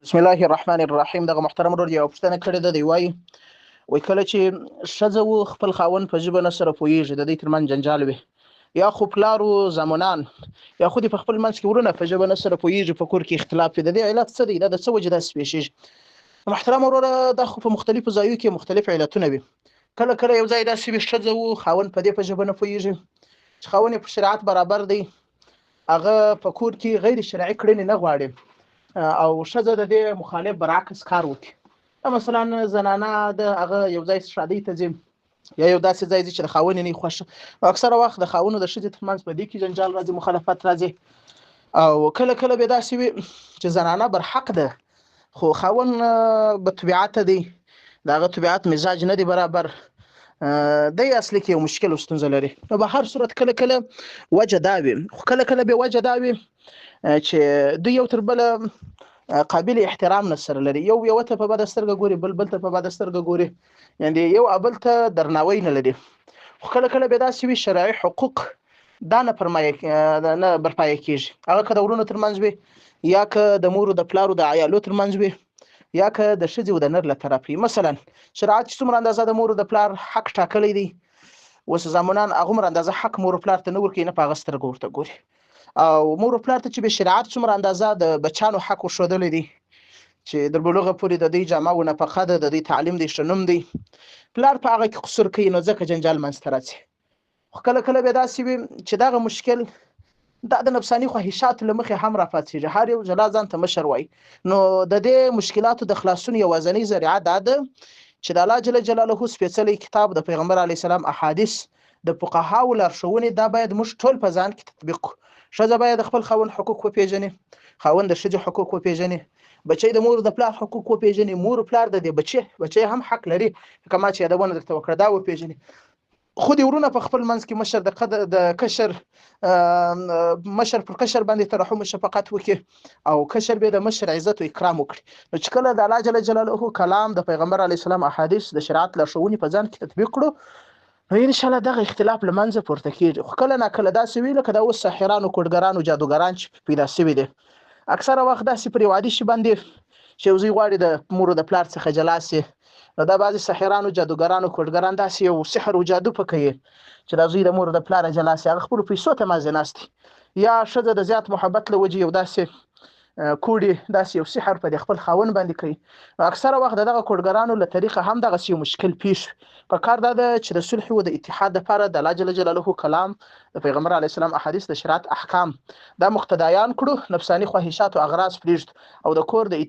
بسم الله الرحمن الرحیم. دغه محترم ورور یو پوښتنه کړې ده. دی وایي کله چې ښځه و خپل خاوند په ژبه نه سره پوهېږي، د دوی ترمنځ جنجال وي، یا خو پلار و زامنان یا خو دې په خپل منځ کې ورونه په ژبه نه سره پوهېږي، په کور کې اختلاف وي، د دې علت څه دی؟ دا د څه وجې داسې پېښېږي؟ محترم وروره، دا خو په مختلفو ځایو کې مختلف علتونه وي. کله کله یو ځای داسې وي ښځه و خاوند په دې په ژبه نه پوهېږي چې خاوند یې په شریعت برابر دی، هغه په کور کې غیر شرعي کړنې نه غواړي، او ښځه د دې مخالف برعکس کار وکړي. مثلا زنانه د هغه یو ځای شادۍ ته ځي، یا یو داسې ځای ځي چې د خاوند نه خوښ، اکثره وخت د خاوند او د ښځې ترمنځ په دې کې جنجال راځي، مخالفت راځي. او کله کله به داسې وي چې زنانه برحق ده، خو خاوند به طبیعت دی، د هغه طبیعت مزاج نه دی برابر، دی اصلي کې یو مشکل او ستونزه لري. نو به هر صورت کله کله وجه دا وي، خو کله کله به وجه دا وي چې دوی یو تر بله قابل احترام نه سره لري، یو ته په بده سترګه ګوري، بل ته په بده سترګه ګوري، یعنې یو بل ته درناوی نه لري. خو کله کله به داسې وي شرعي حقوق دا نه برپایه کېږي، هغه که د ورونو ترمنځ وي، یا که د مور او د پلارو د عیالو ترمنځ وي، یا که د ښځې او د نر له طرف وي. مثلا شریعت چې څومره اندازه د مور او د پلار حق ټاکلی دی، اوس زامنان هغومره اندازه حق مور او پلار ته نه ورکوي، نه په هغه سترګه ورته ګوري. او مور او پلار ته چې به شریعت څومره اندازه د بچیانو حق ورښودلی دی، چې در بلوغه پورې د دوی جامه و نفقه ده، د دوی تعلیم دی، ښه نوم دی، پلار په هغه کې قصور کوي، نو ځکه جنجال منځته راځي. خو کله کله به داسې وي چې دغه مشکل دا د نفساني خواهشاتو له مخې هم راپاڅېږي، هر یو جلا ځان ته مشر وایي. نو د دې مشکلاتو د خلاصون یوازینۍ ذریعه دا ده چې د الله جل جلاله سپېڅلی کتاب، د پیغمبر علیه السلام احادیث، د فقهاو لارښوونې، دا باید موږ ټول په ځان کې تطبیق کړو. ښځه باید د خپل خاوند حقوق وپېژني، خاوند د ښځې حقوق وپېژني، بچی د مور د پلار حقوق وپېژني، مور پلار د دې بچی هم حق لري که ما چې یادونه درته وکړه دا وپېژني. خو د ورونه په خپل منځ کې مشر د کشر مشر پر کشر باندې ترحم او شفقت وکړي، او کشر به د مشر عزت او اکرام وکړي. نو چې کله د الله جل جلاله کلام، د پیغمبر علیه السلام احادیث، د شریعت لارښوونې په ځان کې تطبیق کړو، نو ان شاء الله دغه اختلاف له منځه پورته کېږي. خو کله ناکله داسې وي لکه دا اوس ساحران او کوډګران او جادوګران چې پیدا شوي دي، اکثره وخت داسې پر یو عادي شي باندې چې یو زوی غواړي د مور او د پلار څخه جلا سي، نو دا بعضې ساحران او جادوګران او کوډګران داسې یو سحر او جادو په کوي چې دا زوی د مور او د پلاره جلا سي، هغه خپلو پیسو ته مازې ناست دي، یا ښځه د زیات محبت له وجې یو داسې کوډي، داسې یو سحر په خپل خاوند باندې کوي. نو اکثره وخت دغه کوډګرانو له طریقه هم دغسې یو مشکل پیښ. په کار دا ده چې د صلح او د اتحاد لپاره د الله جل جلاله کلام، د پیغمبر علیه السلام احادیث، د شریعت احکام دا مقتدیان کړو، نفساني خواهشات او اغراض پرېږدو، او د کور د